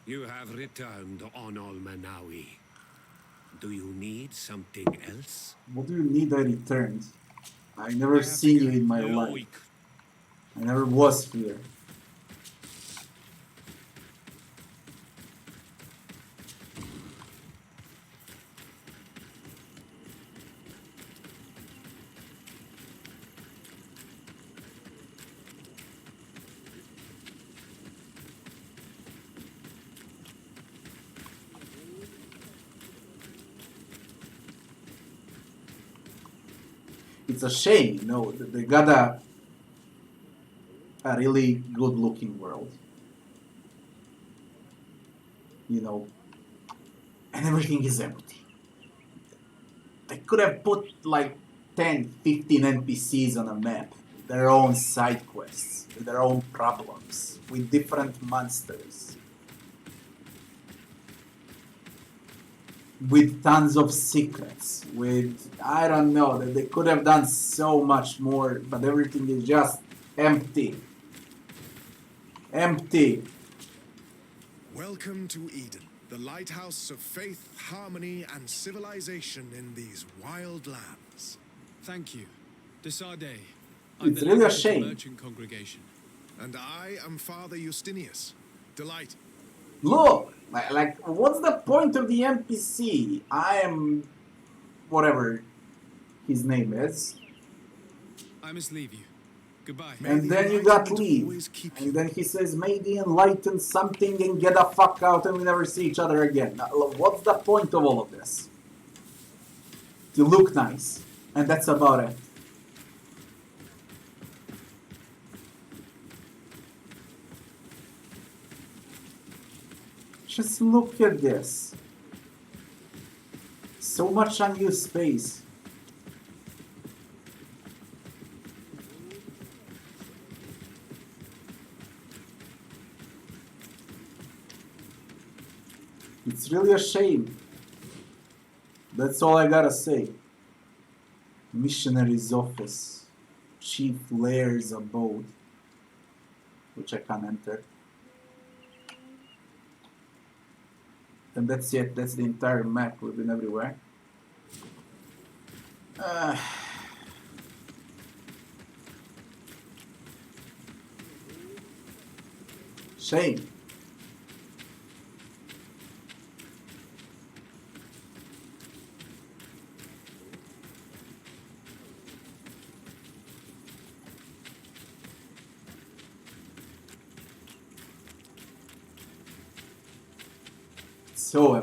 You have returned on Almanawi. Do you need something else? What do you need I returned? I never I have seen you in my figured life. weak. I never was here. It's a shame, you know, they got a really good looking world. You know, and everything is empty. They could have put like 10, 15 NPCs on a map, with their own side quests, with their own problems, with different monsters, with tons of secrets, with, I don't know, that they could have done so much more, but everything is just empty. Empty. Welcome to Eden, the lighthouse of faith, harmony, and civilization in these wild lands. Thank you. Desade. It's really a shame. Merchant congregation. And I am Father Justinius. Delight. Look, like, what's the point of the NPC? I am, whatever his name is. I must leave you. Goodbye. And then you got leave. And then he says, may the enlighten something and get the fuck out and we never see each other again. Now, what's the point of all of this? To look nice. And that's about it. Just look at this. So much unused space. It's really a shame. That's all I gotta say. Missionary's office. Chief Lair's abode. Which I can't enter. And that's it. That's the entire map. We've been everywhere. Shame. So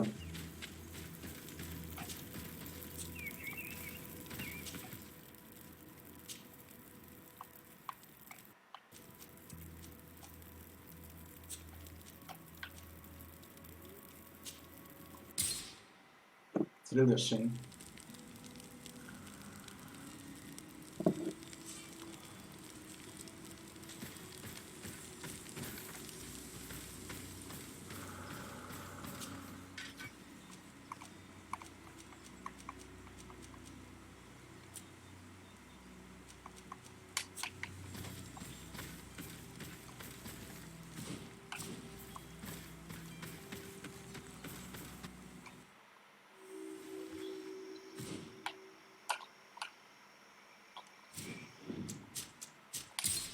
it's really a shame.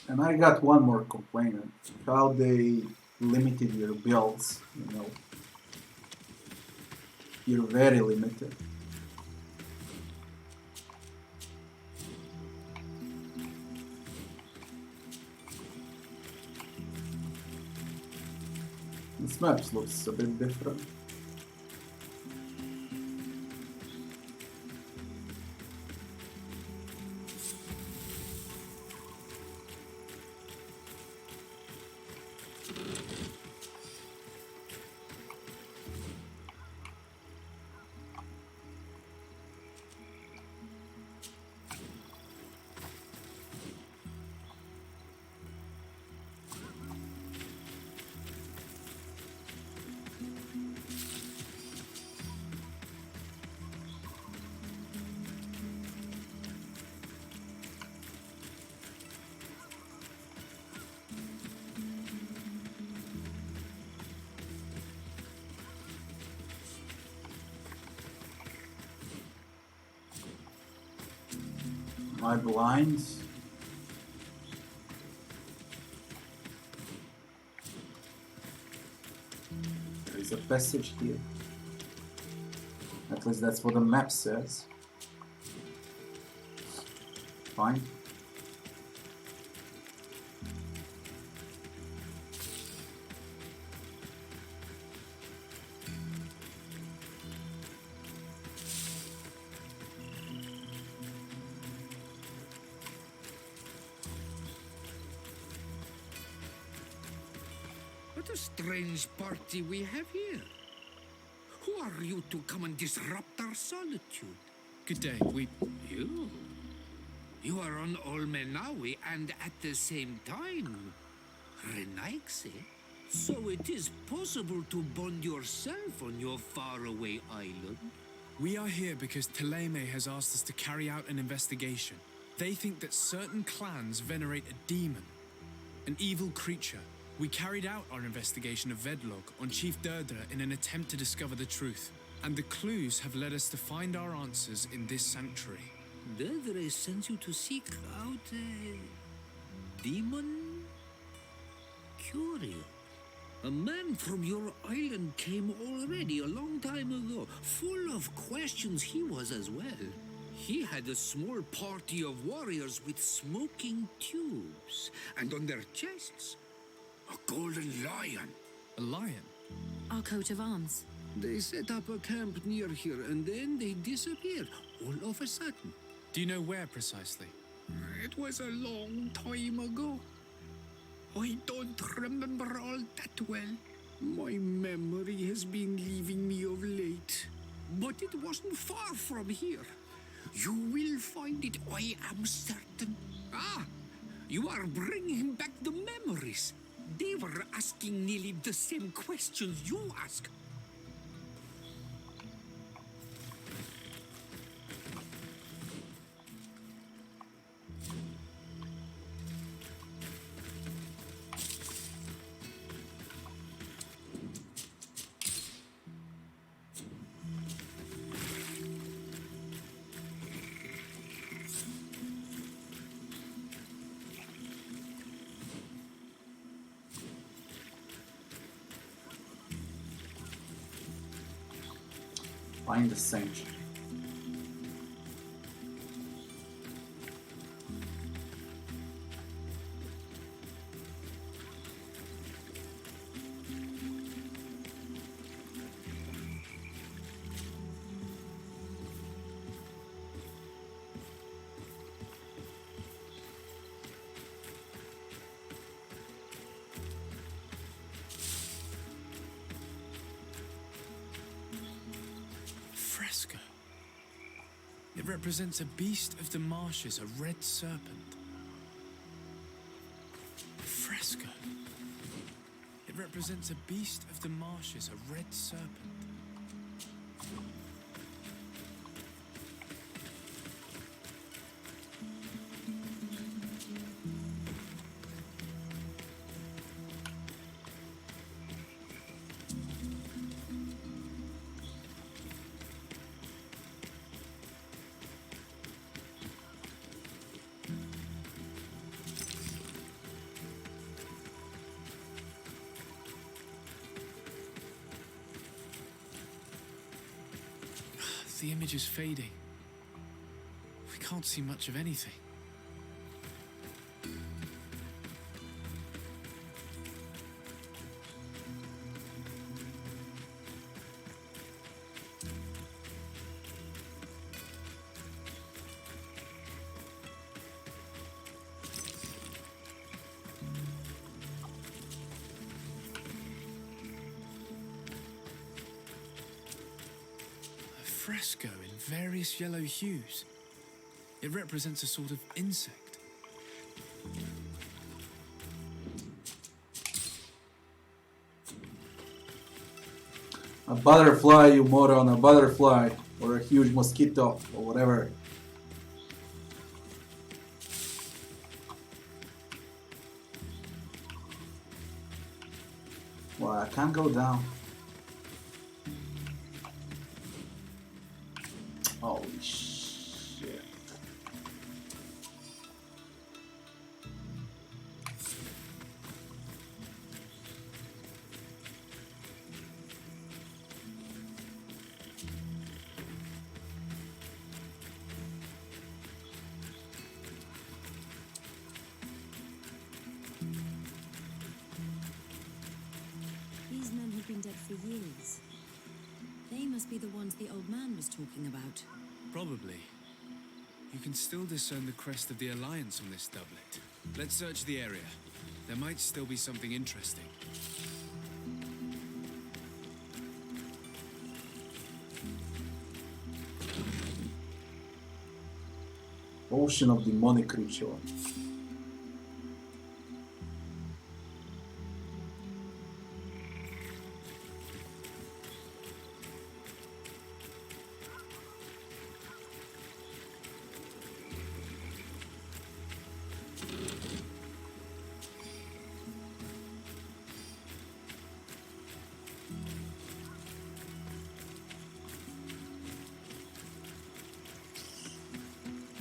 And I got one more complaint. How they limited your builds, you know. You're very limited. This map looks a bit different. My blind. There's a passage here. At least that's what the map says. Fine. What a strange party we have here. Who are you to come and disrupt our solitude? Good day. You? You are on Olmenawi and at the same time Renaigse? So it is possible to bond yourself on your faraway island? We are here because Teleme has asked us to carry out an investigation. They think that certain clans venerate a demon, an evil creature. We carried out our investigation of Vedlog on Chief Derdra in an attempt to discover the truth. And the clues have led us to find our answers in this sanctuary. Derdra sends you to seek out a demon? Curious. A man from your island came already a long time ago. Full of questions he was as well. He had a small party of warriors with smoking tubes. And on their chests, a golden lion. A lion? Our coat of arms. They set up a camp near here and then they disappeared all of a sudden. Do you know where precisely? It was a long time ago. I don't remember all that well. My memory has been leaving me of late. But it wasn't far from here. You will find it, I am certain. Ah, you are bringing back the memories. They were asking nearly the same questions you ask. Find the sanctuary. Fresco. It represents a beast of the marshes, a red serpent. Fresco. It represents a beast of the marshes, a red serpent. The image is fading. We can't see much of anything. Fresco in various yellow hues. It represents a sort of insect. A butterfly, you moron, a butterfly. Or a huge mosquito, or whatever. Well, I can't go down. Holy shit. been dead for years. They must be the ones the old man was talking about. Probably. You can still discern the crest of the Alliance on this doublet. Let's search the area. There might still be something interesting. Ocean of demonic ritual.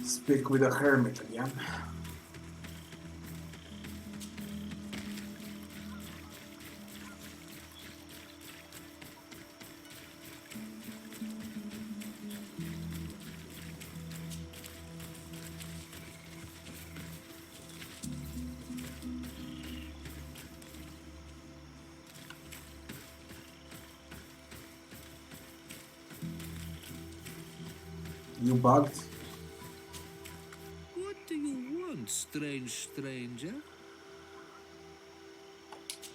Speak with a hermit again. You bugged? What do you want, strange stranger?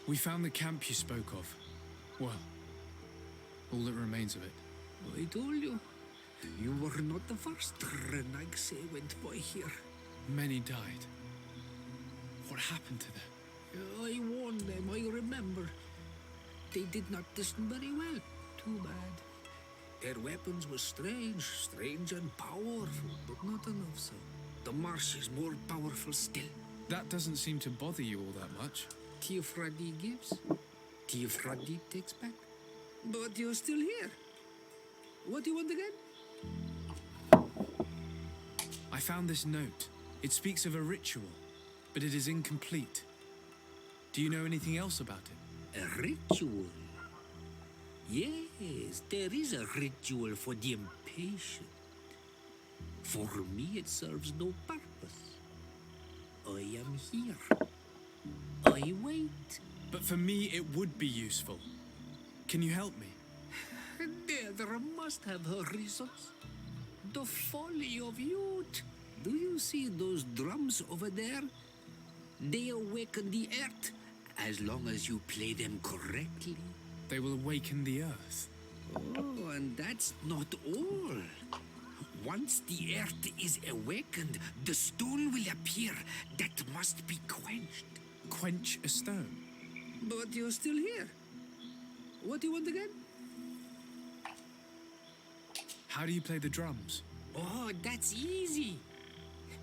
We found the camp you spoke of. Well, all that remains of it. I told you. You were not the first Renagse went by here. Many died. What happened to them? I warned them, I remember. They did not listen very well. Too bad. Their weapons were strange and powerful, but not enough so. The marsh is more powerful still. That doesn't seem to bother you all that much. Tiafradi gives, Tiafradi takes back. But you're still here. What do you want again? I found this note. It speaks of a ritual, but it is incomplete. Do you know anything else about it? A ritual? Yes, there is a ritual for the impatient. For me, it serves no purpose. I am here. I wait. But for me, it would be useful. Can you help me? There must have her reasons. The folly of youth. Do you see those drums over there? They awaken the earth, as long as you play them correctly. They will awaken the earth. Oh, and that's not all. Once the earth is awakened, the stone will appear that must be quenched. Quench a stone? But you're still here. What do you want again? How do you play the drums? Oh, that's easy.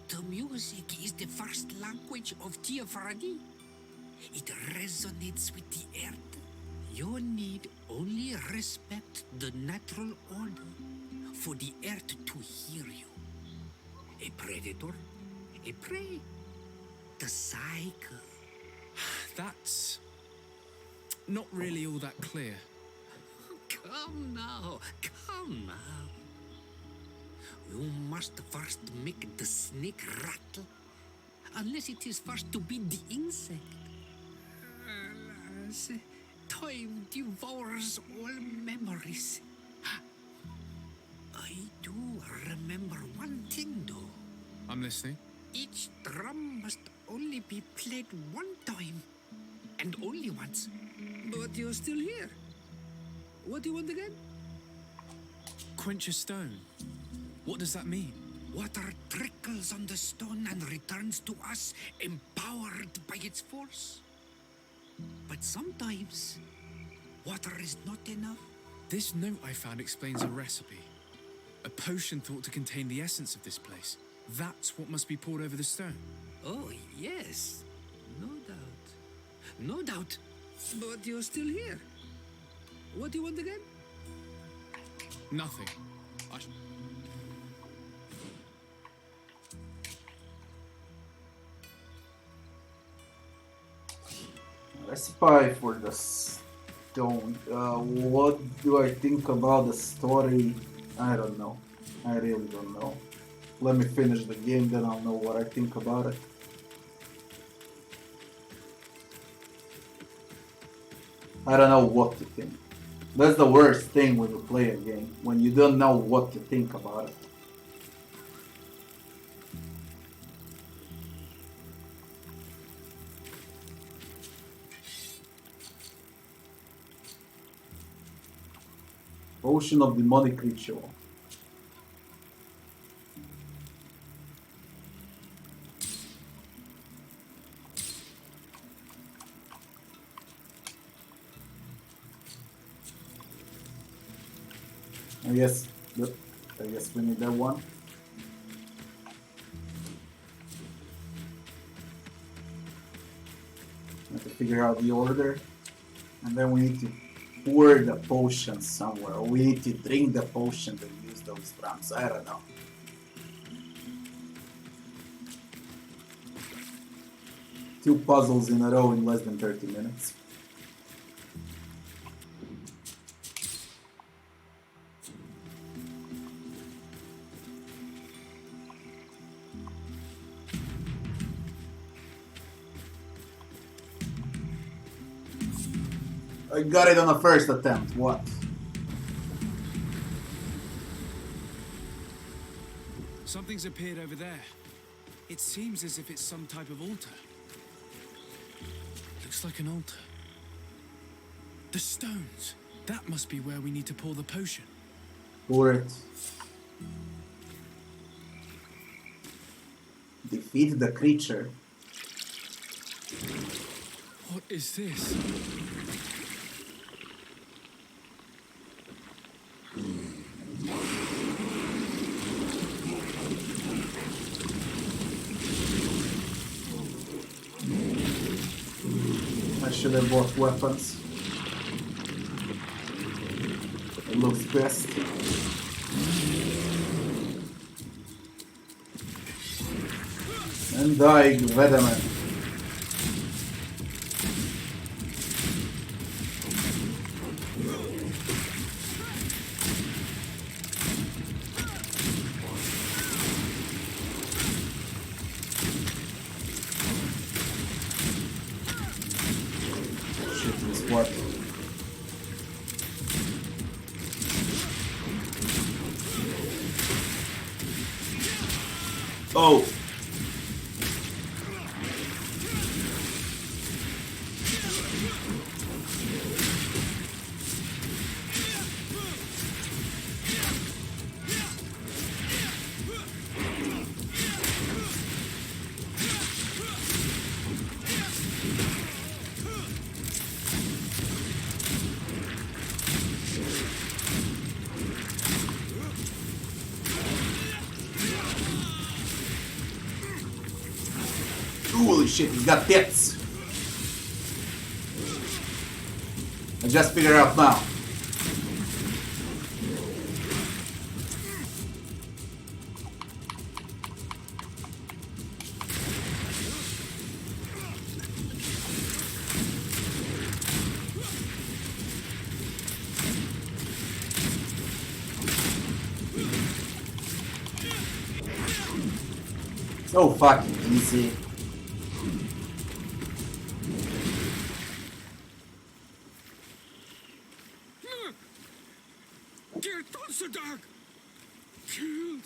The music is the first language of Tiafradi. It resonates with the earth. You need only respect the natural order for the earth to hear you. A predator, a prey, the cycle. That's not really all that clear. Come now, come now. You must first make the snake rattle, unless it is first to beat the insect. Alas, time devours all memories. I do remember one thing, though. I'm listening. Each drum must only be played one time, and only once. But you're still here. What do you want again? Quench a stone. What does that mean? Water trickles on the stone and returns to us, empowered by its force. But sometimes, water is not enough. This note I found explains a recipe. A potion thought to contain the essence of this place. That's what must be poured over the stone. Oh, yes. No doubt. No doubt. But you're still here. What do you want again? Nothing. Recipe for the stone. What do I think about the story? I don't know. I really don't know. Let me finish the game, then I'll know what I think about it. I don't know what to think. That's the worst thing when you play a game, when you don't know what to think about it. Potion of demonic ritual. I guess, yep, I guess we need that one. I have to figure out the order. And then we need to pour the potion somewhere. Or we need to drink the potion to use those drums. I don't know. Two puzzles in a row in less than 30 minutes. I got it on the first attempt. What? Something's appeared over there. It seems as if it's some type of altar. Looks like an altar. The stones. That must be where we need to pour the potion. Pour it. Defeat the creature. What is this? I should have bought weapons. It looks best. And die, Vedaman. What? Oh! Holy shit, he's got tits! I just figured out now. So fucking easy. Killed.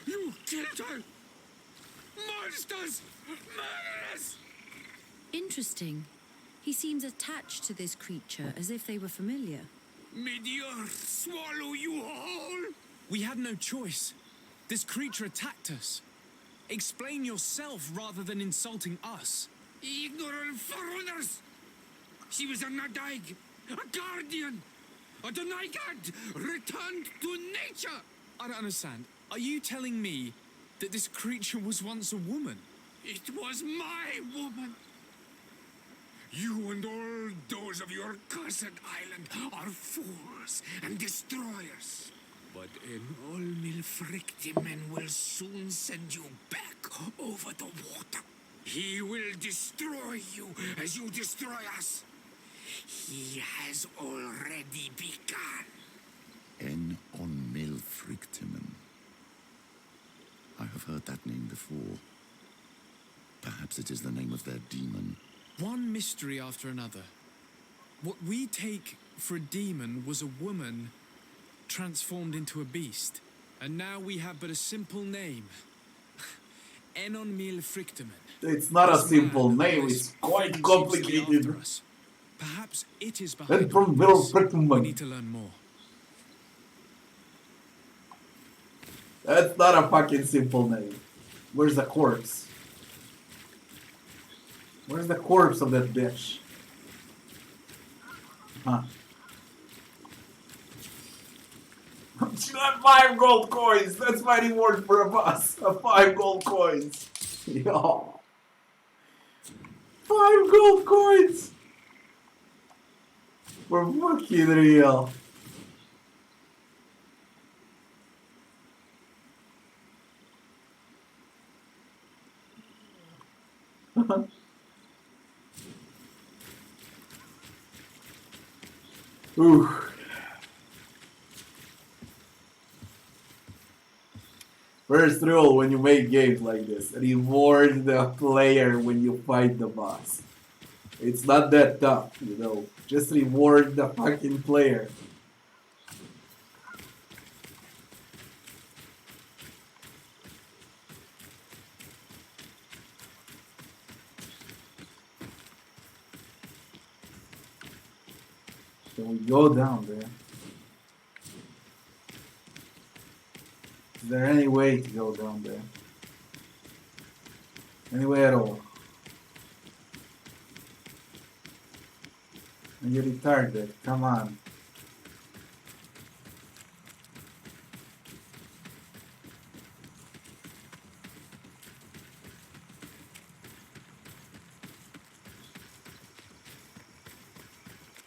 You killed her. Monsters. Murderers. Interesting. He seems attached to this creature as if they were familiar. May the earth swallow you whole. We had no choice. This creature attacked us. Explain yourself rather than insulting us. Ignorant foreigners. She was a Nadaig, a guardian. A Donaigad returned to nature. I don't understand. Are you telling me that this creature was once a woman? It was my woman. You and all those of your cursed island are fools and destroyers. But an all Milfrictimen will soon send you back over the water. He will destroy you as you destroy us. He has already begun. En on Milfrictimen. I have heard that name before. Perhaps it is the name of their demon. One mystery after another. What we take for a demon was a woman transformed into a beast. And now we have but a simple name. Enon Mil Frictamen. It's not a This simple man, name, this it's quite thing seems to be complicated. after us. Perhaps it is And behind from all Will this. We Frickerman. need to learn more. That's not a fucking simple name. Where's the corpse? Where's the corpse of that bitch? Huh. 5 gold coins! That's my reward for a boss! 5 gold coins! Yo! 5 gold coins! For fucking real! Ooh. First rule when you make games like this, reward the player when you fight the boss. It's not that tough, you know. Just reward the fucking player. Can we go down there? Is there any way to go down there? Any way at all? And you're retarded, come on.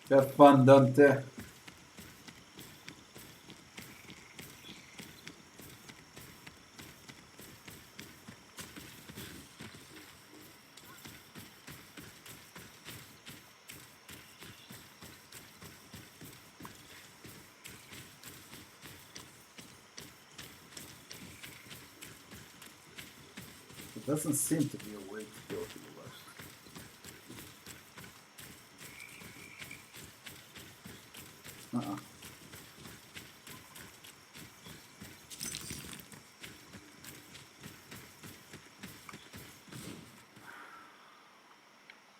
Have fun, Dante. There doesn't seem to be a way to go to the left.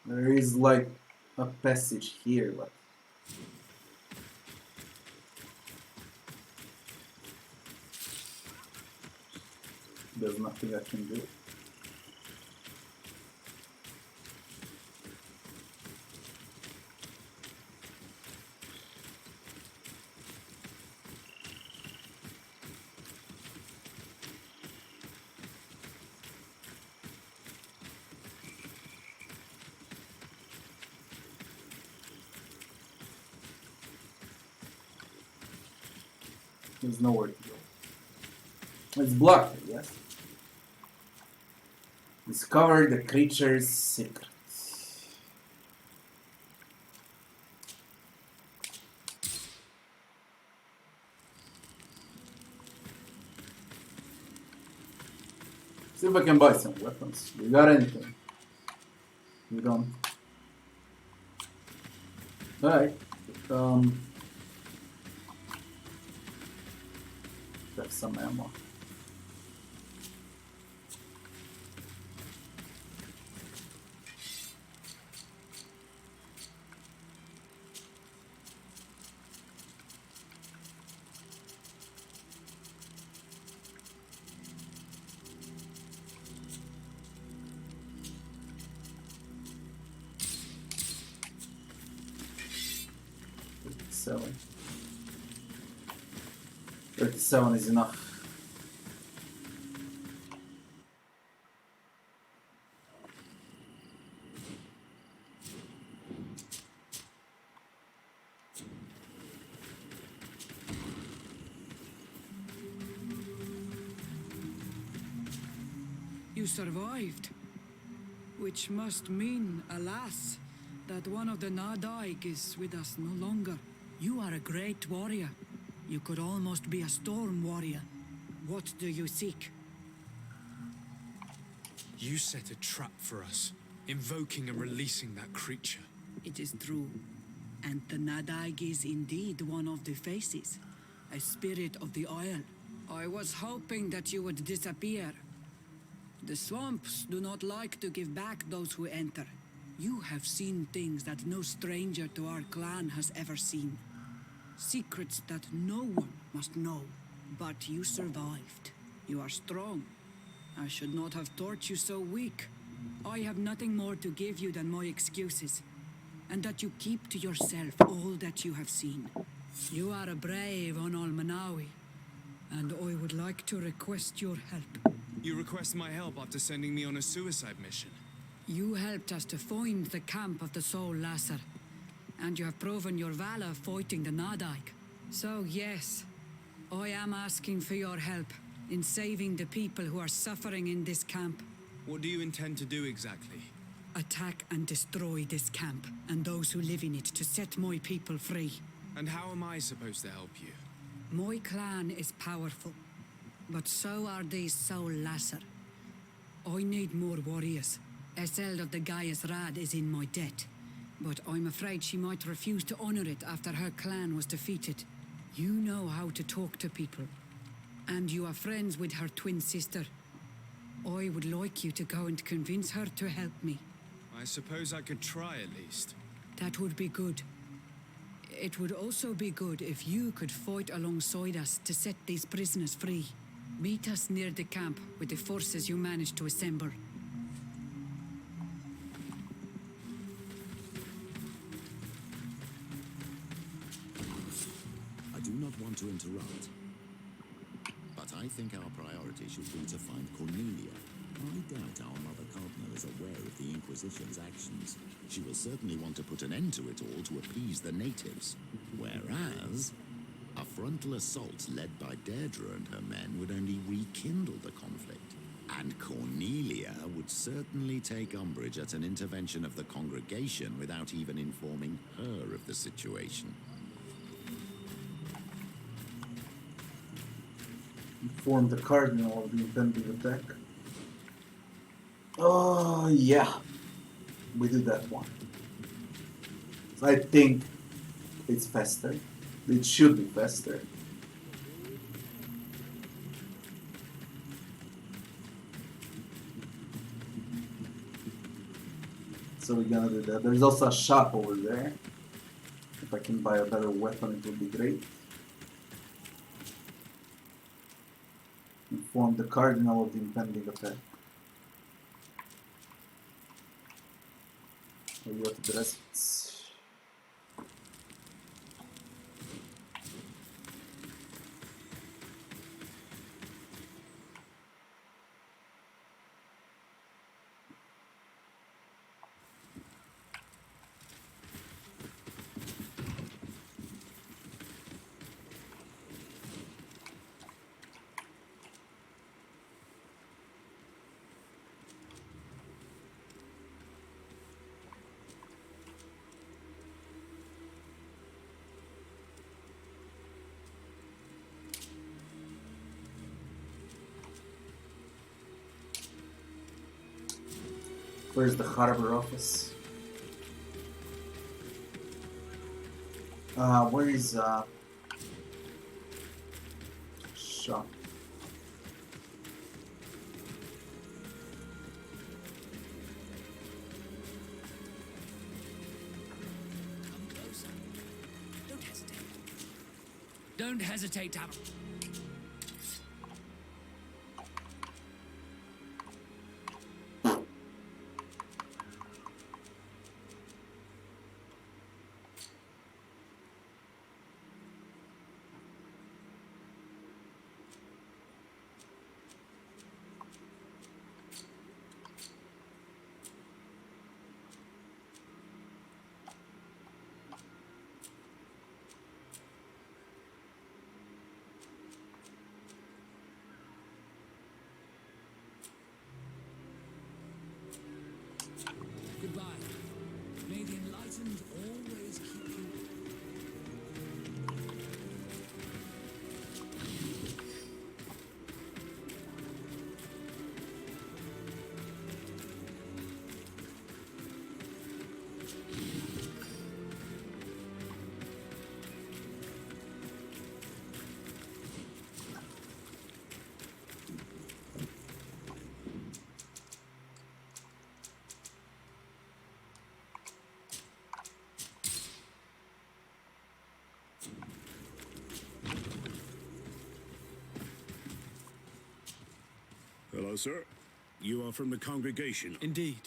There is like a passage here, but there's nothing I can do. There's nowhere to go. It's blocked, yes. Discover the creature's secret. See if I can buy some weapons. You got anything? You don't. Alright. Have some ammo. $37. $37 is enough. You survived. Which must mean, alas, that one of the Nadaig is with us no longer. You are a great warrior. You could almost be a storm warrior. What do you seek? You set a trap for us, invoking and releasing that creature. It is true. And the Nadaig is indeed one of the faces, a spirit of the Isle. I was hoping that you would disappear. The swamps do not like to give back those who enter. You have seen things that no stranger to our clan has ever seen. Secrets that no one must know. But you survived. You are strong. I should not have thought you so weak. I have nothing more to give you than my excuses, and that you keep to yourself all that you have seen. You are a brave Onol Manawi, and I would like to request your help. You request my help after sending me on a suicide mission. You helped us to find the camp of the Soul Lasser, and you have proven your valor fighting the Nadaig. So yes, I am asking for your help in saving the people who are suffering in this camp. What do you intend to do exactly? Attack and destroy this camp, and those who live in it, to set my people free. And how am I supposed to help you? My clan is powerful, but so are these Soul Lasser. I need more warriors. Eseld of the Gaius Rad is in my debt, but I'm afraid she might refuse to honor it after her clan was defeated. You know how to talk to people, and you are friends with her twin sister. I would like you to go and convince her to help me. I suppose I could try at least. That would be good. It would also be good if you could fight alongside us to set these prisoners free. Meet us near the camp with the forces you managed to assemble. I do not want to interrupt, but I think our priority should be to find Cornelia. I doubt our Mother Cardinal is aware of the Inquisition's actions. She will certainly want to put an end to it all to appease the natives. Whereas, a frontal assault led by Deirdre and her men would only rekindle the conflict. And Cornelia would certainly take umbrage at an intervention of the congregation without even informing her of the situation. Inform the Cardinal of the impending attack. Oh, yeah. We do that one. I think it's faster. It should be faster. So we're gonna do that. There's also a shop over there. If I can buy a better weapon, it would be great. Inform the Cardinal of the impending attack. Maybe what the rest. Where's the harbor office? Where is shop? Come closer. Don't hesitate. Don't hesitate, Tam. Goodbye. May the enlightened always keep you. Hello, sir. You are from the congregation. Indeed.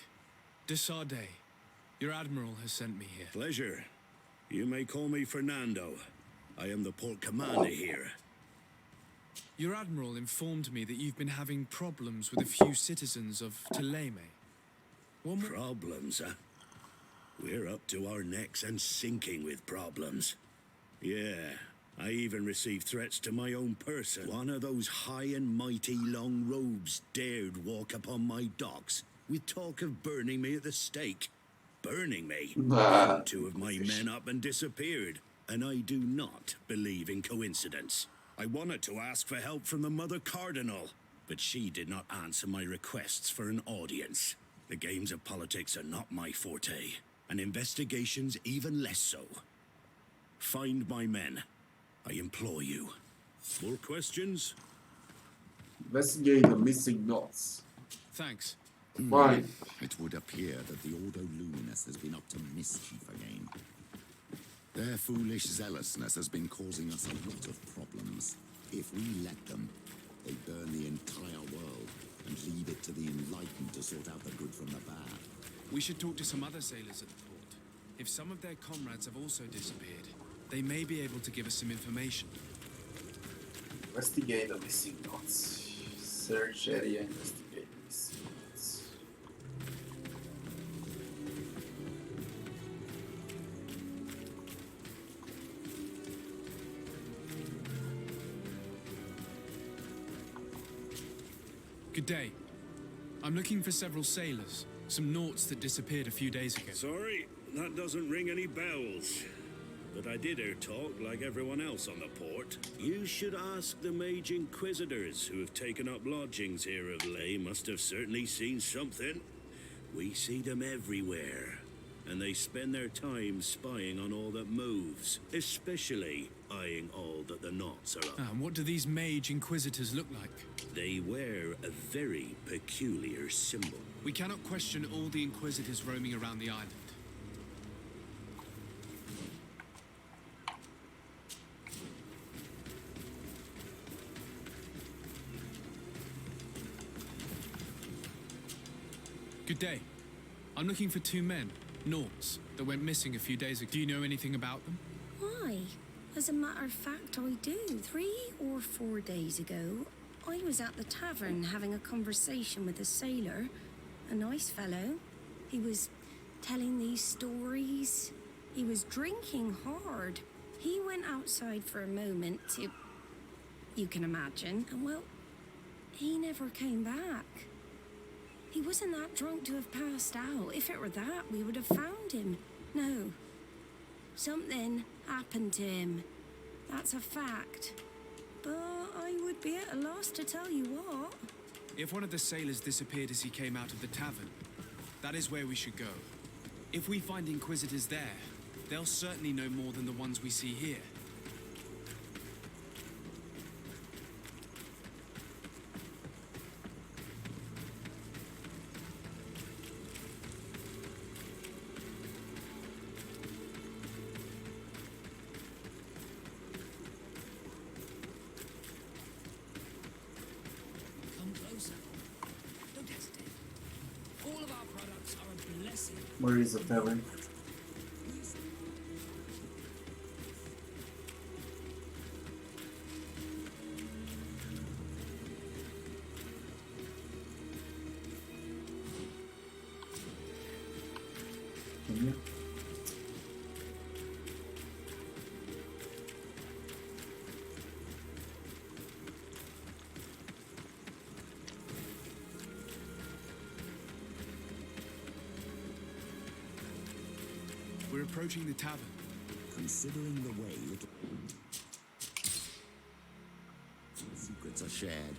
De Sardet. Your admiral has sent me here. Pleasure. You may call me Fernando. I am the port commander here. Your admiral informed me that you've been having problems with a few citizens of Thélème. Problems, huh? We're up to our necks and sinking with problems. Yeah, I even received threats to my own person. One of those high and mighty long robes dared walk upon my docks with talk of burning me at the stake. Burning me? Two of my men up and disappeared, and I do not believe in coincidence. I wanted to ask for help from the Mother Cardinal, but she did not answer my requests for an audience. The games of politics are not my forte, and investigations even less so. Find my men. I implore you. More questions? Investigate the missing knots. Thanks. Fine. It would appear that the Ordo Luminous has been up to mischief again. Their foolish zealousness has been causing us a lot of problems. If we let them, they burn the entire world and leave it to the enlightened to sort out the good from the bad. We should talk to some other sailors at the port. If some of their comrades have also disappeared, they may be able to give us some information. Investigate the missing knots. Search area, investigate the missing knots. Good day. I'm looking for several sailors. Some naughts that disappeared a few days ago. Sorry, that doesn't ring any bells. But I did hear talk like everyone else on the port. You should ask the mage inquisitors who have taken up lodgings here of late. Must have certainly seen something. We see them everywhere, and they spend their time spying on all that moves, especially eyeing all that the knots are up. And what do these mage inquisitors look like? They wear a very peculiar symbol. We cannot question all the inquisitors roaming around the island. Good day. I'm looking for two men, naughts, that went missing a few days ago. Do you know anything about them? Why? As a matter of fact, I do. 3 or 4 days ago, I was at the tavern having a conversation with a sailor. A nice fellow. He was telling these stories. He was drinking hard. He went outside for a moment to... You can imagine. And well, he never came back. He wasn't that drunk to have passed out. If it were that, we would have found him. No. Something happened to him. That's a fact. But I would be at a loss to tell you what. If one of the sailors disappeared as he came out of the tavern, that is where we should go. If we find inquisitors there, they'll certainly know more than the ones we see here. Come closer. Don't hesitate. All of our products are a blessing. Where is the tavern? Here. We're approaching the tavern. Considering the way little secrets are shared,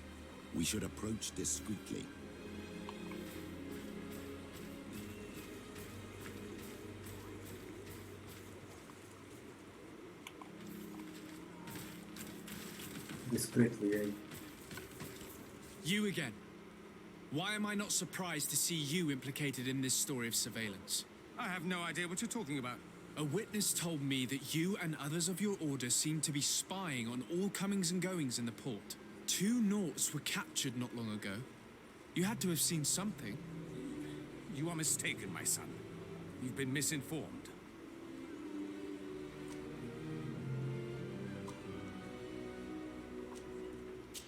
we should approach discreetly. Discreetly, eh? You again. Why am I not surprised to see you implicated in this story of surveillance? I have no idea what you're talking about. A witness told me that you and others of your order seem to be spying on all comings and goings in the port. 2 naughts were captured not long ago. You had to have seen something. You are mistaken, my son. You've been misinformed.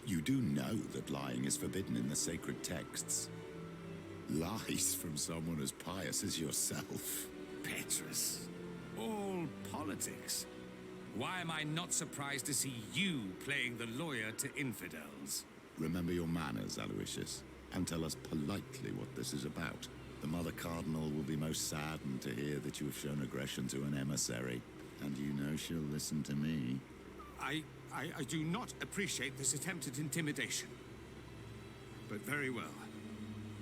You do know that lying is forbidden in the sacred texts. Lies from someone as pious as yourself. Petrus. All politics. Why am I not surprised to see you playing the lawyer to infidels? Remember your manners, Aloysius, and tell us politely what this is about. The Mother Cardinal will be most saddened to hear that you have shown aggression to an emissary, and you know she'll listen to me. I do not appreciate this attempt at intimidation. But very well.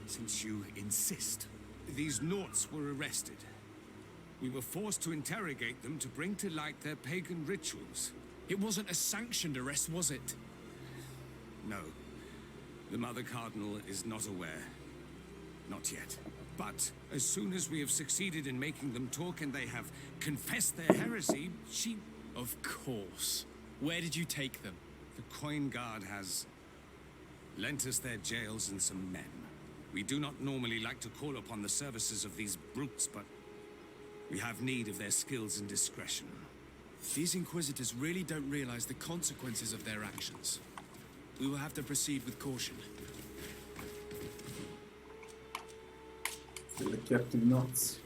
Since you insist. These Naughts were arrested. We were forced to interrogate them to bring to light their pagan rituals. It wasn't a sanctioned arrest, was it? No. The Mother Cardinal is not aware. Not yet. But as soon as we have succeeded in making them talk and they have confessed their heresy, she... Of course. Where did you take them? The Coin Guard has lent us their jails and some men. We do not normally like to call upon the services of these brutes, but we have need of their skills and discretion. These Inquisitors really don't realize the consequences of their actions. We will have to proceed with caution. The captive knots.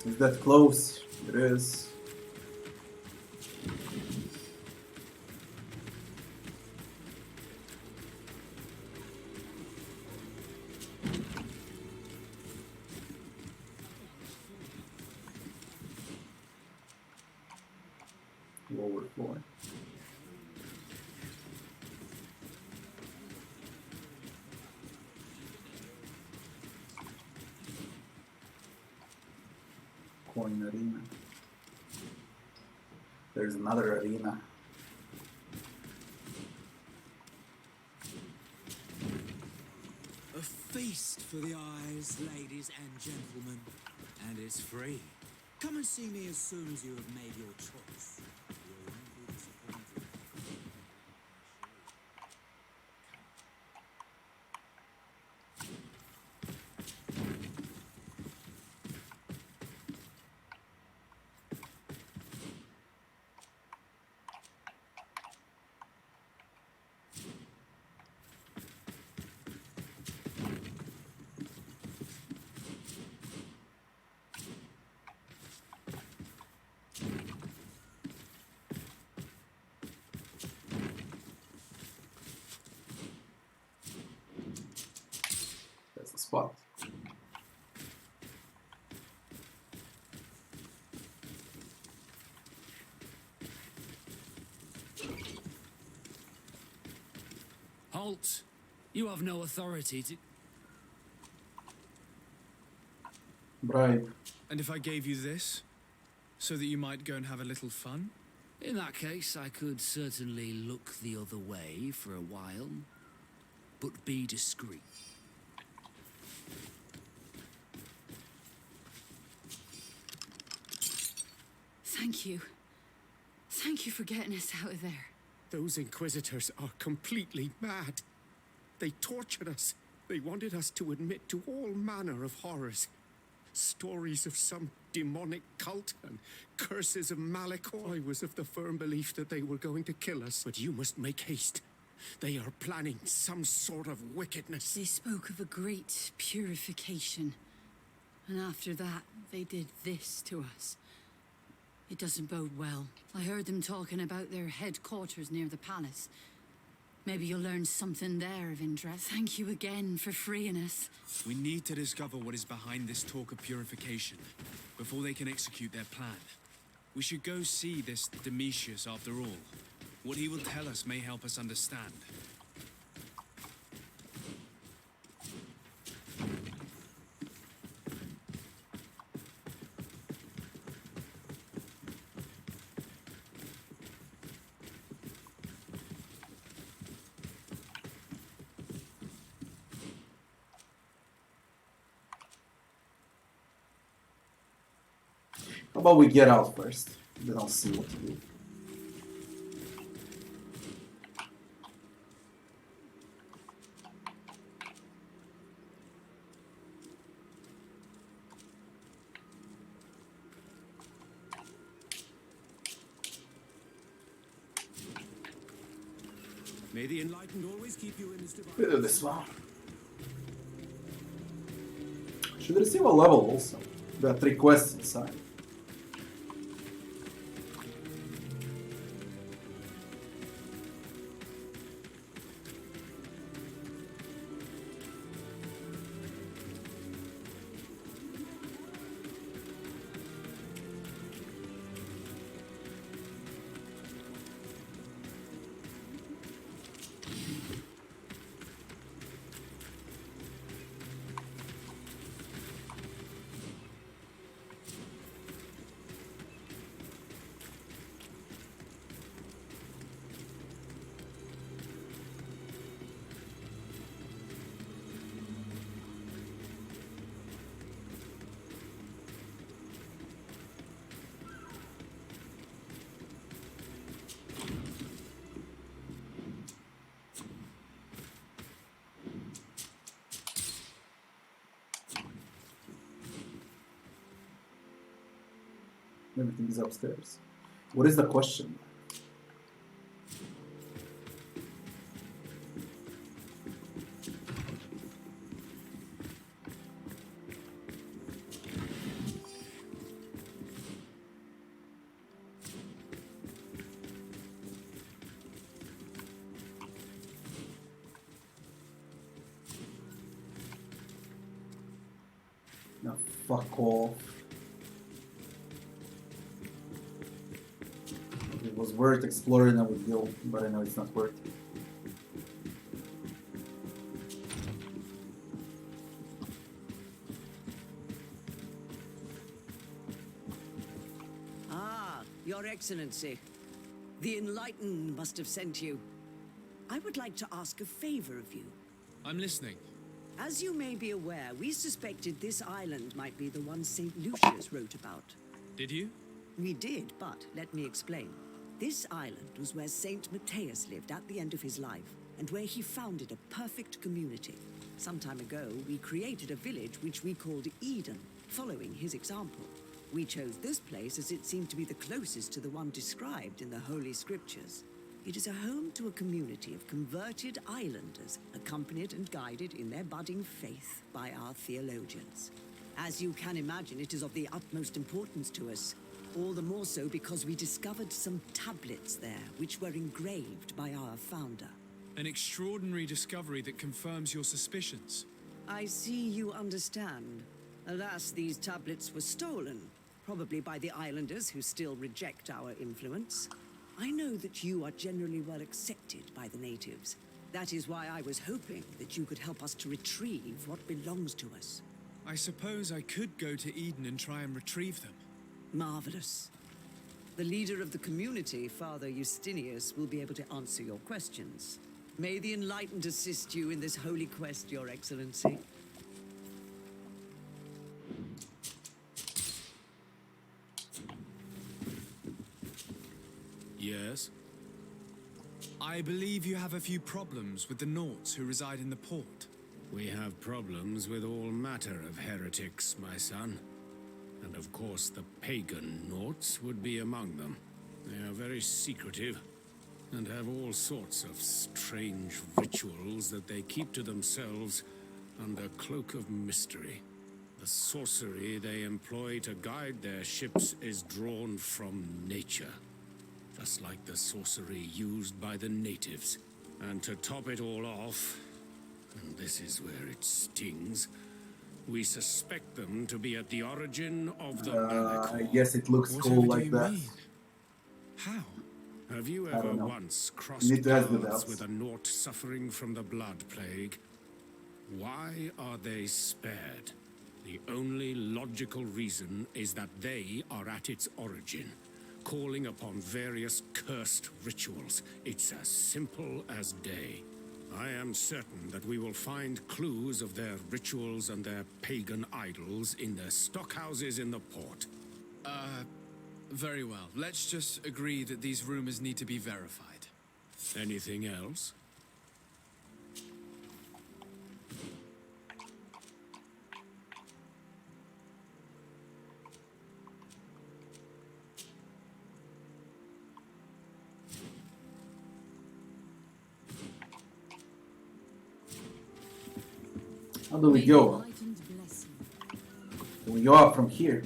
Is that close? It is. Lower floor. Coin arena. There's another arena. A feast for the eyes, ladies and gentlemen. And it's free. Come and see me as soon as you have made your choice. You won't be disappointed. That's the spot. Halt! You have no authority to... Bribe. And if I gave you this, so that you might go and have a little fun? In that case, I could certainly look the other way for a while. But be discreet. Thank you. Thank you for getting us out of there. Those Inquisitors are completely mad. They tortured us. They wanted us to admit to all manner of horrors. Stories of some demonic cult and curses of Malachor. I was of the firm belief that they were going to kill us. But you must make haste. They are planning some sort of wickedness. They spoke of a great purification. And after that, they did this to us. It doesn't bode well. I heard them talking about their headquarters near the palace. Maybe you'll learn something there of interest. Thank you again for freeing us. We need to discover what is behind this talk of purification, before they can execute their plan. We should go see this Domitius after all. What he will tell us may help us understand. How about we get out first? Then I'll see what to do. May the enlightened always keep you in this divine. We do this one. Should receive a level also. There are 3 quests inside. Everything is upstairs. What is the question? No, fuck off. If it was worth exploring, I would go, but I know it's not worth it. Ah, Your Excellency. The Enlightened must have sent you. I would like to ask a favor of you. I'm listening. As you may be aware, we suspected this island might be the one St. Lucius wrote about. Did you? We did, but let me explain. This island was where St. Matthias lived at the end of his life, and where he founded a perfect community. Some time ago, we created a village which we called Eden, following his example. We chose this place as it seemed to be the closest to the one described in the Holy Scriptures. It is a home to a community of converted islanders, accompanied and guided in their budding faith by our theologians. As you can imagine, it is of the utmost importance to us. All the more so because we discovered some tablets there, which were engraved by our founder. An extraordinary discovery that confirms your suspicions. I see you understand. Alas, these tablets were stolen, probably by the islanders who still reject our influence. I know that you are generally well accepted by the natives. That is why I was hoping that you could help us to retrieve what belongs to us. I suppose I could go to Eden and try and retrieve them. Marvelous. The leader of the community, Father Justinius, will be able to answer your questions. May the Enlightened assist you in this holy quest, Your Excellency. Yes? I believe you have a few problems with the Nauts who reside in the port. We have problems with all matter of heretics, my son. And of course the pagan Nauts would be among them. They are very secretive, and have all sorts of strange rituals that they keep to themselves under cloak of mystery. The sorcery they employ to guide their ships is drawn from nature, just like the sorcery used by the natives. And to top it all off, and this is where it stings, we suspect them to be at the origin of the Malachor. I guess it looks cool Whatever do like you that. mean? How? Have you I ever don't know. once You crossed need to ask the paths doubts. with a Naut suffering from the blood plague? Why are they spared? The only logical reason is that they are at its origin, calling upon various cursed rituals. It's as simple as day. I am certain that we will find clues of their rituals and their pagan idols in their stockhouses in the port. Very well. Let's just agree that these rumors need to be verified. Anything else? How do we go? Do we go up from here?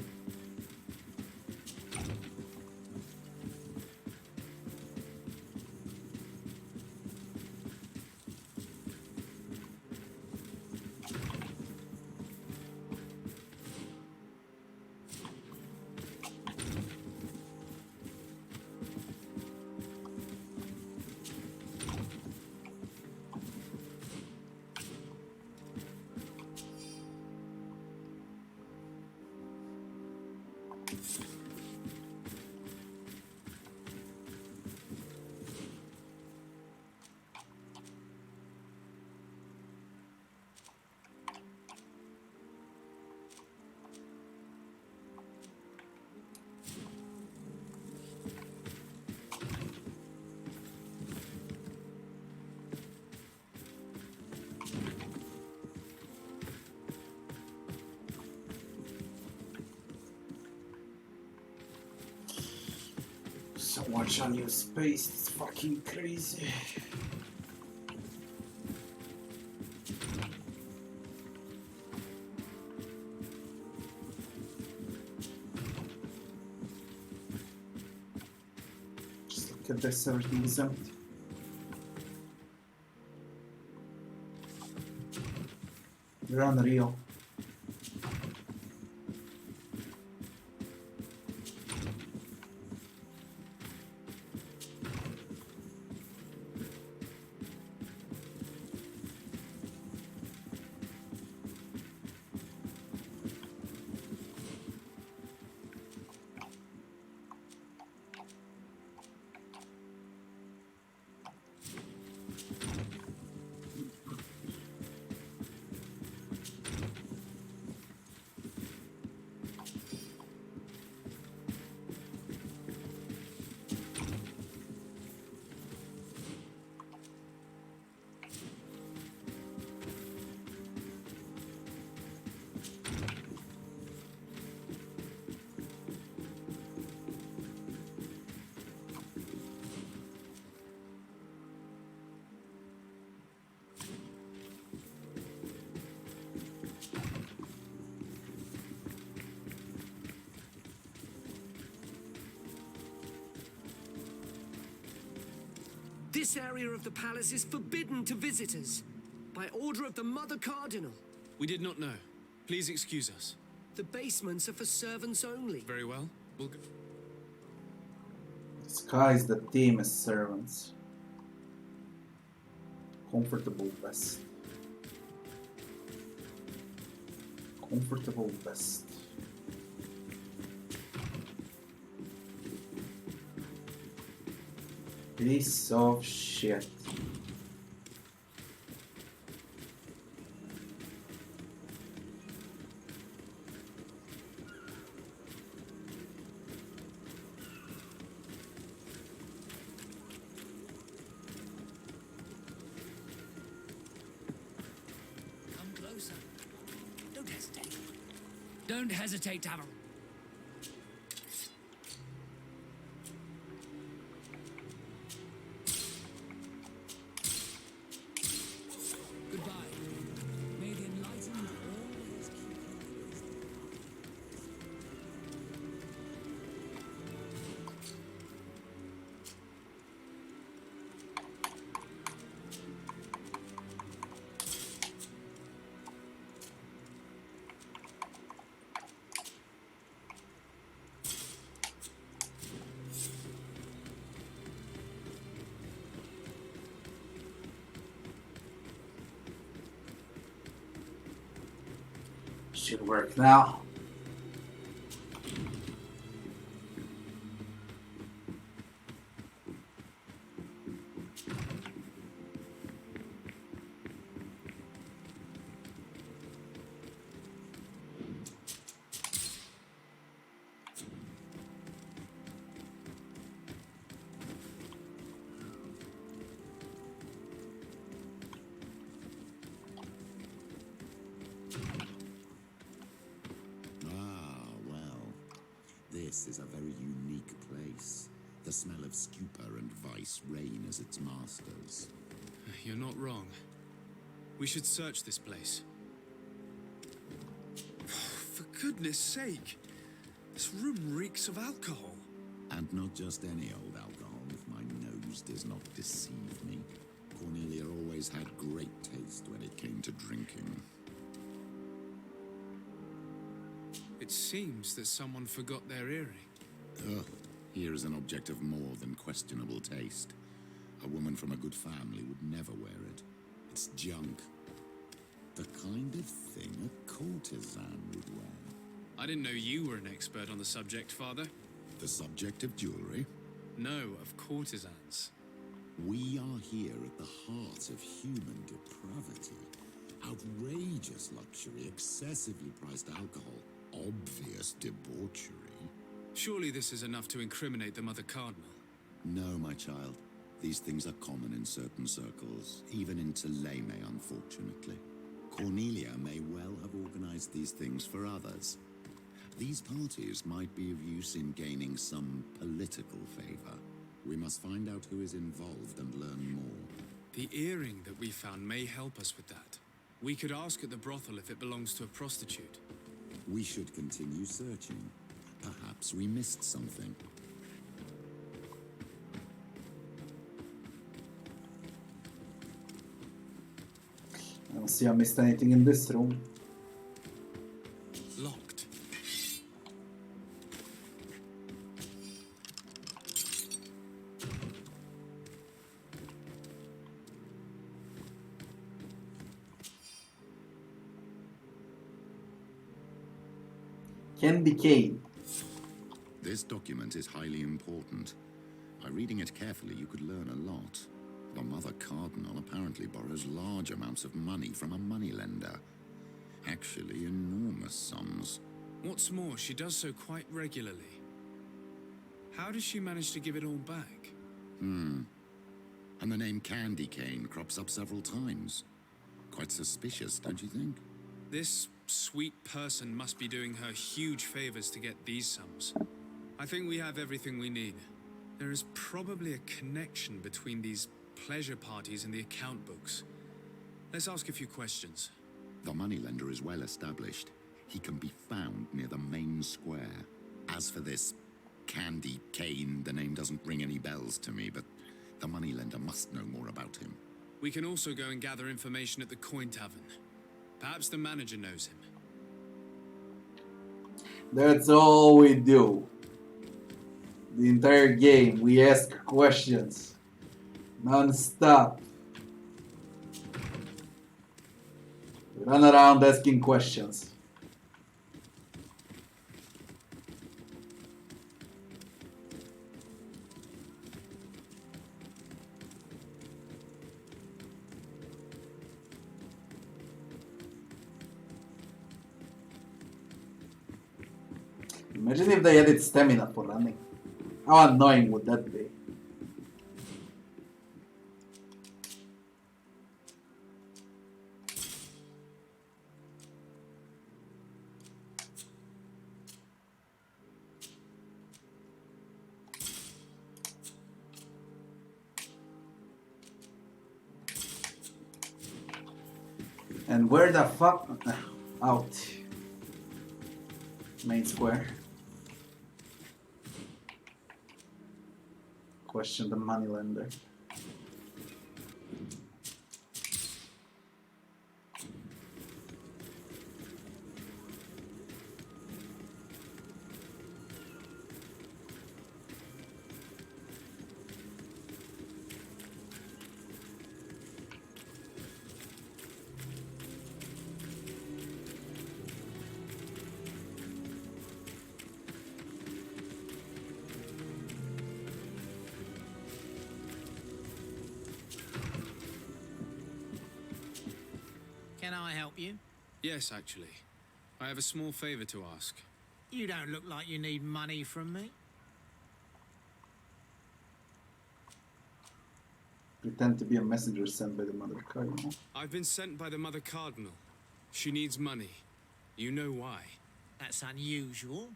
So much unused space, it's fucking crazy. Just look at this, everything is empty. You're unreal. This area of the palace is forbidden to visitors, by order of the Mother Cardinal. We did not know. Please excuse us. The basements are for servants only. Very well. We'll go. Disguise the team as servants. Comfortable vest. Comfortable vest. Piece of shit. Come closer. Don't hesitate. Don't hesitate, Tavern. Should work now. This is a very unique place. The smell of stupor and vice reign as its masters. You're not wrong. We should search this place. for goodness sake. This room reeks of alcohol. And not just any old alcohol, if my nose does not deceive me. Cornelia always had great taste when it came to drinking. It seems that someone forgot their earring. Ugh, here is an object of more than questionable taste. A woman from a good family would never wear it. It's junk. The kind of thing a courtesan would wear. I didn't know you were an expert on the subject, Father. The subject of jewelry? No, of courtesans. We are here at the heart of human depravity. Outrageous luxury, excessively priced alcohol, obvious debauchery. Surely this is enough to incriminate the Mother Cardinal. No, my child. These things are common in certain circles, even in Thélème, unfortunately. Cornelia may well have organized these things for others. These parties might be of use in gaining some political favor. We must find out who is involved and learn more. The earring that we found may help us with that. We could ask at the brothel if it belongs to a prostitute. We should continue searching. Perhaps we missed something. I don't see I missed anything in this room. Locked. Candy cane. This document is highly important. By reading it carefully, you could learn a lot. The Mother Cardinal apparently borrows large amounts of money from a moneylender. Actually, enormous sums. What's more, she does so quite regularly. How does she manage to give it all back? And the name Candy Cane crops up several times. Quite suspicious, don't you think? This sweet person must be doing her huge favors to get these sums. I think we have everything we need. There is probably a connection between these pleasure parties and the account books. Let's ask a few questions. The moneylender is well established. He can be found near the main square. As for this Candy Cane, the name doesn't ring any bells to me, but the moneylender must know more about him. We can also go and gather information at the Coin Tavern. Perhaps the manager knows him. That's all we do. The entire game, we ask questions. Non-stop. We run around asking questions. Imagine if they added stamina for running. How annoying would that be? And where the fuck? Out. Main square. Question the moneylender. Can I help you? Yes, actually. I have a small favor to ask. You don't look like you need money from me. Pretend to be a messenger sent by the Mother Cardinal. I've been sent by the Mother Cardinal. She needs money. You know why. That's unusual.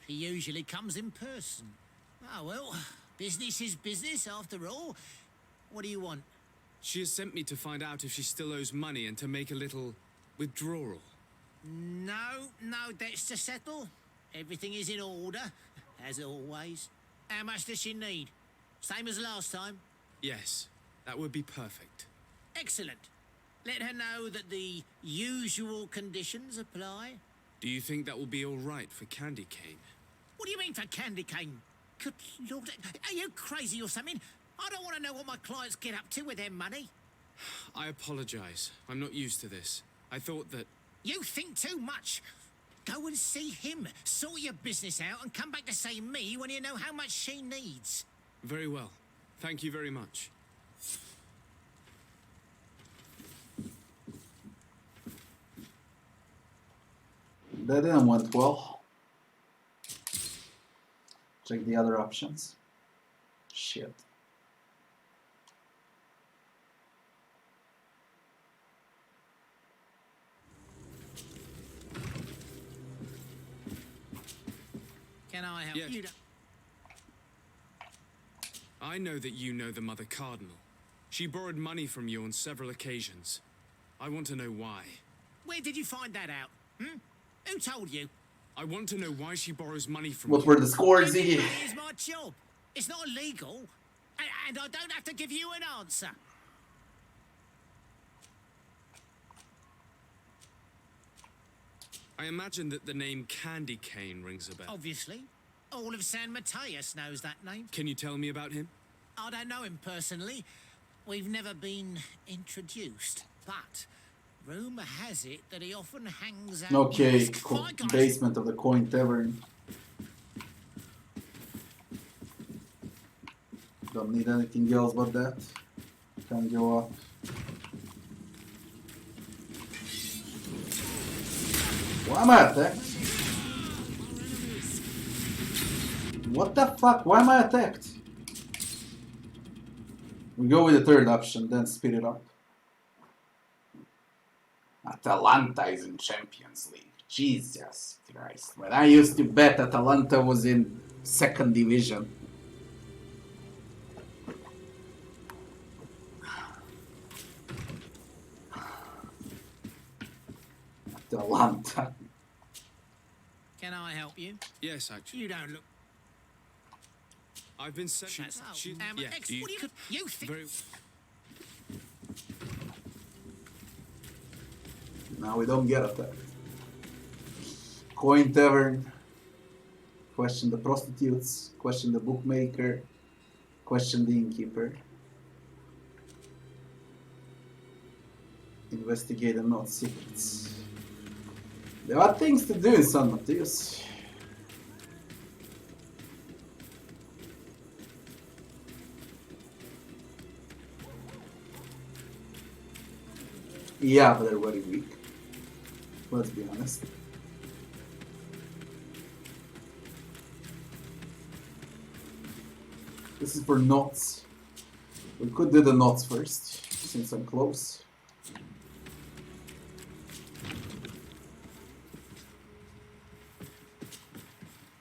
She usually comes in person. Oh, well, business is business after all. What do you want? She has sent me to find out if she still owes money and to make a little withdrawal. No debts to settle. Everything is in order, as always. How much does she need? Same as last time? Yes, that would be perfect. Excellent. Let her know that the usual conditions apply. Do you think that will be all right for Candy Cane? What do you mean for candy cane? Good Lord, are you crazy or something? I don't want to know what my clients get up to with their money. I apologize. I'm not used to this. I thought that... You think too much. Go and see him, sort your business out, and come back to see me when you know how much she needs. Very well. Thank you very much. That didn't went well. Check the other options. Shit. Can I help Yes. you? I know that you know the Mother Cardinal. She borrowed money from you on several occasions. I want to know why. Where did you find that out? Who told you? I want to know why she borrows money from What you. were the scores, Ziggy? It's my job. It's not illegal. And I don't have to give you an answer. I imagine that the name Candy Cane rings a bell. Obviously. All of San Mateus knows that name. Can you tell me about him? I don't know him personally. We've never been introduced. But rumour has it that he often hangs out... Okay, Fine, guys. basement of the Coin Tavern. Don't need anything else but that. Can go up. Why am I attacked? What the fuck? Why am I attacked? We go with the third option, then speed it up. Atalanta is in Champions League. Jesus Christ. When I used to bet, Atalanta was in second division. Atalanta. Can I help you? Yes, actually. You don't look... I've been sent... yeah, what do you think... Very... Now we don't get attacked. Coin Tavern. Question the prostitutes. Question the bookmaker. Question the innkeeper. Investigate and not secrets. There are things to do in San Mateus. Yeah, but they're very weak. Let's be honest. This is for knots. We could do the knots first, since I'm close.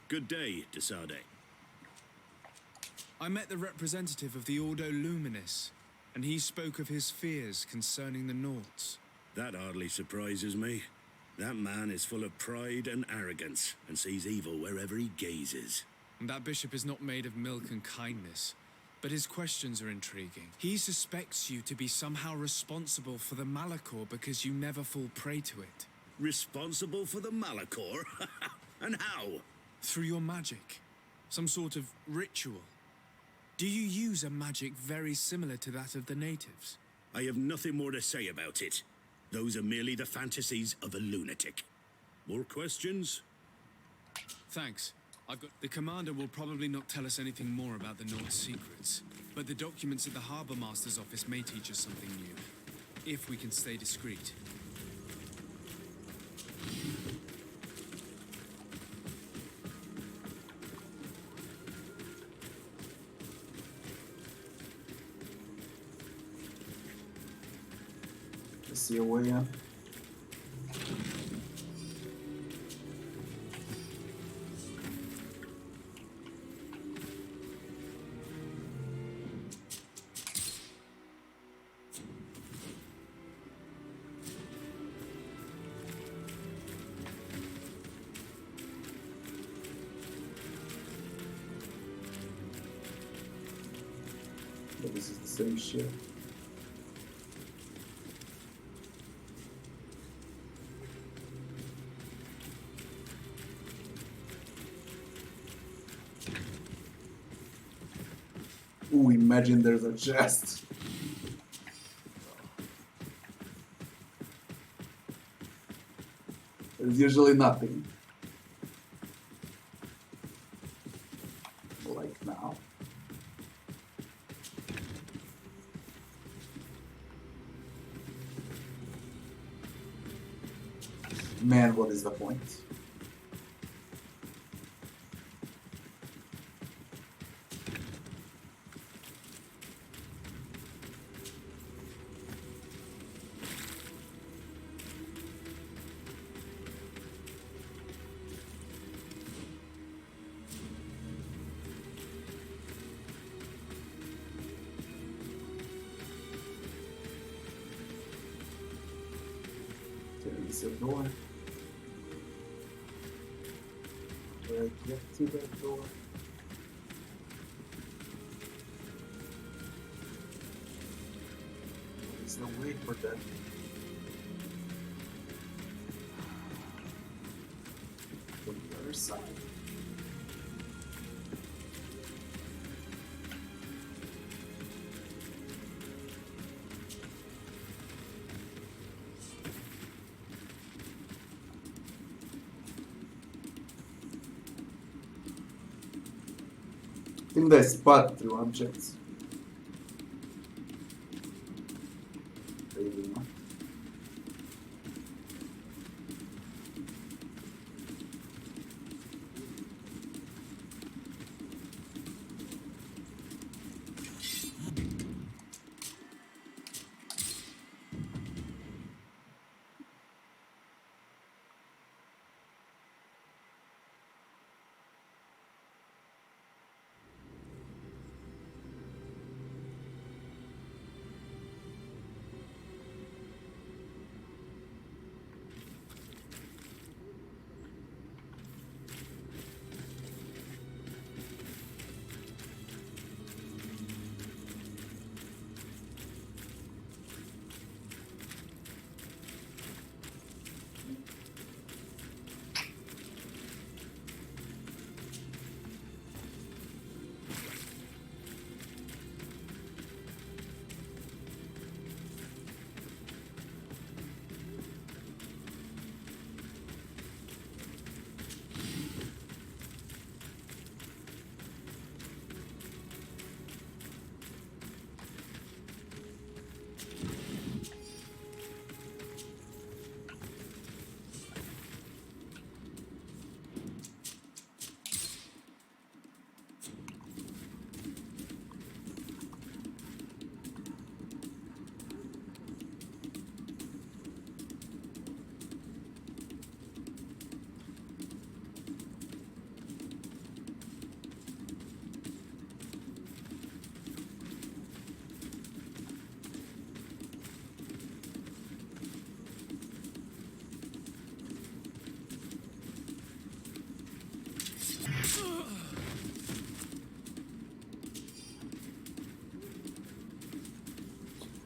Good day, Desade. I met the representative of the Ordo Luminis, and he spoke of his fears concerning the Nauts. That hardly surprises me. That man is full of pride and arrogance, and sees evil wherever he gazes. And that bishop is not made of milk and kindness, but his questions are intriguing. He suspects you to be somehow responsible for the Malachor because you never fall prey to it. Responsible for the Malachor? And how? Through your magic. Some sort of ritual. Do you use a magic very similar to that of the natives? I have nothing more to say about it. Those are merely the fantasies of a lunatic. More questions? Thanks. The commander will probably not tell us anything more about the North's secrets, but the documents at the Harbour Master's office may teach us something new, if we can stay discreet. Let's see a way in. But this is the same shit. Ooh, imagine there's a chest. There's usually nothing. Like now. Man, what is the point? There is a door. Where I get to that door? What is the way for that? From the other side. I think they spot through objects. Maybe not.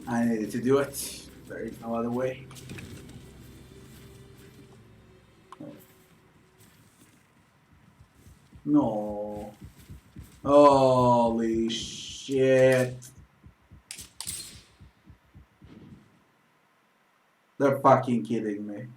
I needed to do it. There is no other way. No. Holy shit. They're fucking kidding me.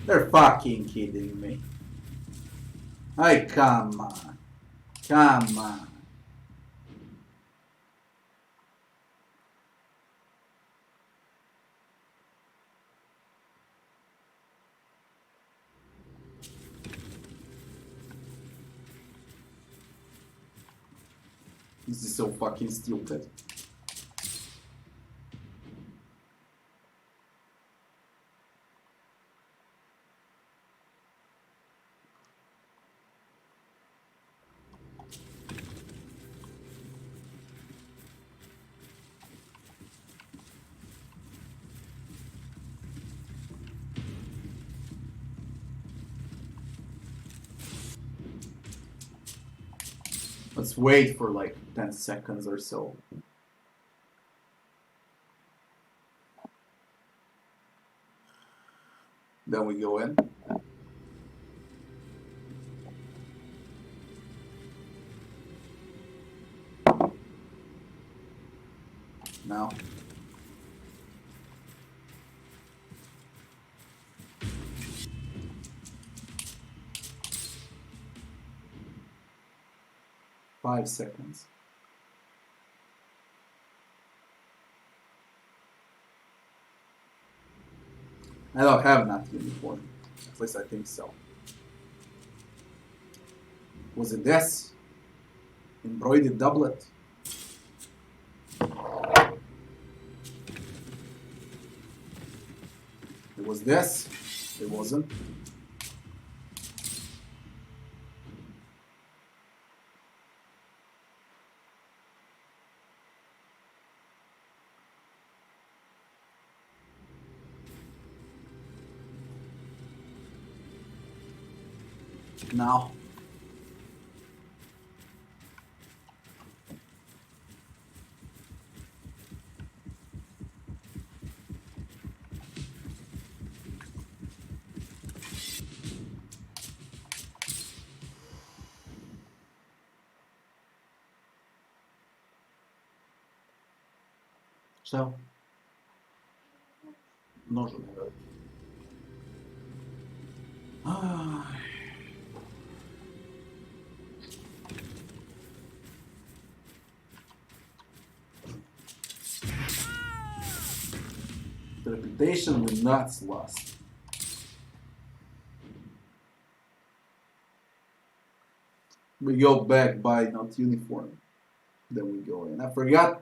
They're fucking kidding me. Hey, come on. Come on. This is so fucking stupid. Let's wait for like 10 seconds or so. Then we go in. Now. Five seconds. I don't have that uniform. At least I think so. Was it this? Embroidered doublet? It was this? It wasn't. Now. So. Ножу, наверное. The reputation will not last. We go back by not uniform. Then we go in. I forgot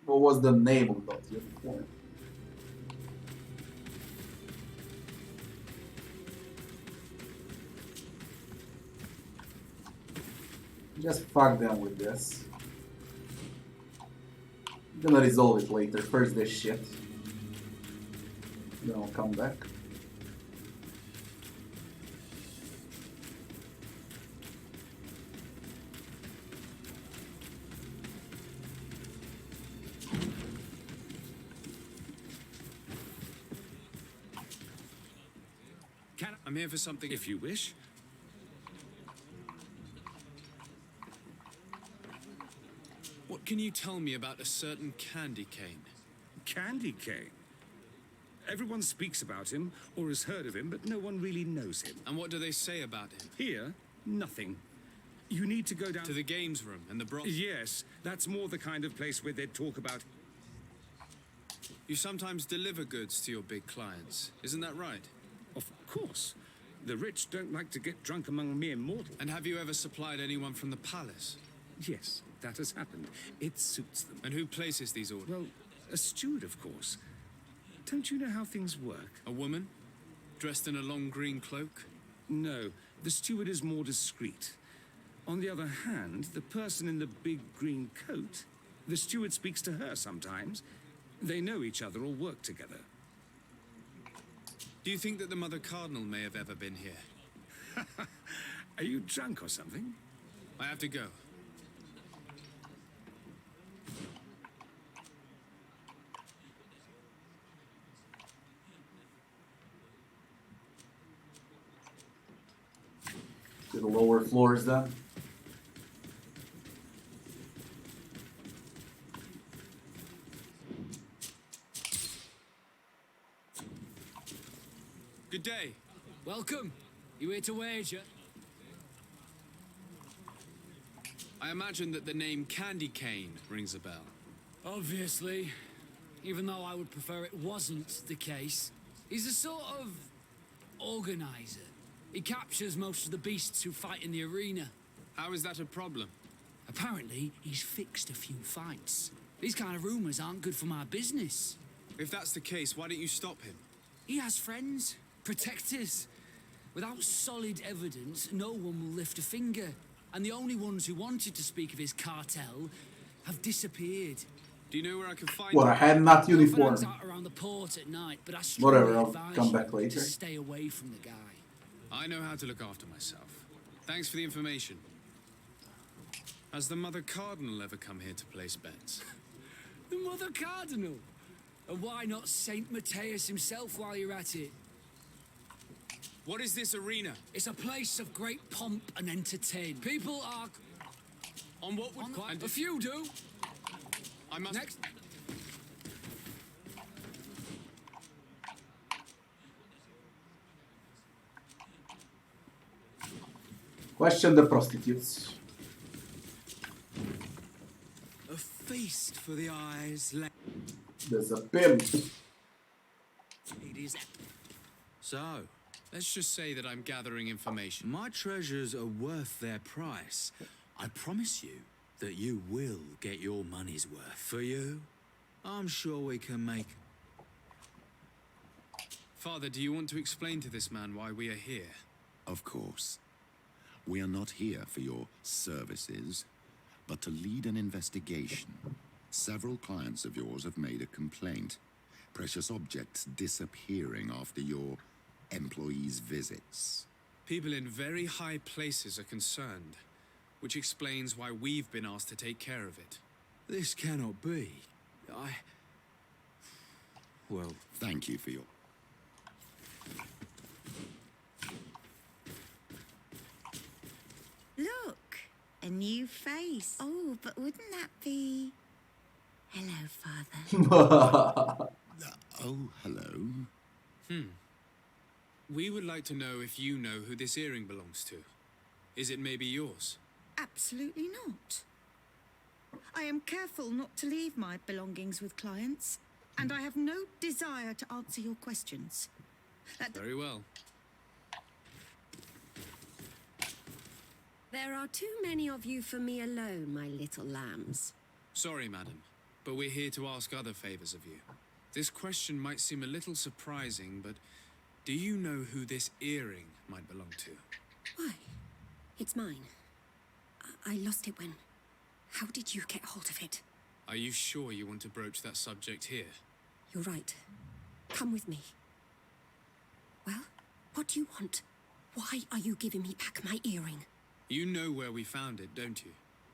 what was the name of that uniform. Just fuck them with this. I'm gonna resolve it later. First this shit. Then I'll come back. I'm here for something if you wish. What can you tell me about a certain candy cane? Candy cane? Everyone speaks about him, or has heard of him, but no one really knows him. And what do they say about him? Here, nothing. You need to go down... To the games room and the Yes, that's more the kind of place where they'd talk about... You sometimes deliver goods to your big clients, isn't that right? Of course. The rich don't like to get drunk among mere mortals. And have you ever supplied anyone from the palace? Yes, that has happened. It suits them. And who places these orders? Well, a steward, of course. Don't you know how things work? A woman? Dressed in a long green cloak? No, the steward is more discreet. On the other hand, the person in the big green coat, the steward speaks to her sometimes. They know each other or work together. Do you think that the Mother Cardinal may have ever been here? Are you drunk or something? I have to go. To the lower floors then. Good day. Welcome. You here to wager? I imagine that the name Candy Cane rings a bell. Obviously. Even though I would prefer it wasn't the case. He's a sort of organizer. He captures most of the beasts who fight in the arena. How is that a problem? Apparently, he's fixed a few fights. These kind of rumors aren't good for my business. If that's the case, why don't you stop him? He has friends, protectors. Without solid evidence, no one will lift a finger. And the only ones who wanted to speak of his cartel have disappeared. Do you know where I can find What, I had not uniform. Out around the port at night, but I Whatever, I'll advise come you back later. to stay away from the guy. I know how to look after myself. Thanks for the information. Has the Mother Cardinal ever come here to place bets? The Mother Cardinal? And why not Saint Matthias himself while you're at it? What is this arena? It's a place of great pomp and entertainment. People are... On what would... A few do. I must... Next... Question the prostitutes. A feast for the eyes, There's a pimp. ladies. So, Let's just say that I'm gathering information. my treasures are worth their price. I promise you that you will get your money's worth. For you, I'm sure we can make... Father, do you want to explain to this man why we are here? Of course. We are not here for your services, but to lead an investigation. Several clients of yours have made a complaint. Precious objects disappearing after your employees' visits. People in very high places are concerned, which explains why we've been asked to take care of it. This cannot be. Well, thank you for your... Look, a new face. Oh, but wouldn't that be... Hello, Father. Oh, hello. We would like to know if you know who this earring belongs to. Is it maybe yours? Absolutely not. I am careful not to leave my belongings with clients, and I have no desire to answer your questions. Very well. There are too many of you for me alone, my little lambs. Sorry, madam, but we're here to ask other favors of you. This question might seem a little surprising, but do you know who this earring might belong to? Why? It's mine. I lost it when... How did you get hold of it? Are you sure you want to broach that subject here? You're right. Come with me. Well, what do you want? Why are you giving me back my earring? You know where we found it, don't you?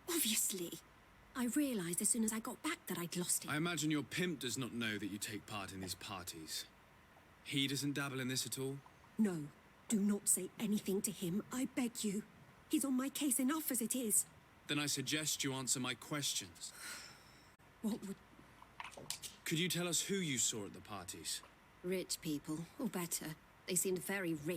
Obviously. I realized as soon as I got back that I'd lost it. I imagine your pimp does not know that you take part in these parties. He doesn't dabble in this at all? No. Do not say anything to him, I beg you. He's on my case enough as it is. Then I suggest you answer my questions. What would... Could you tell us who you saw at the parties? Rich people, or better. They seemed very rich.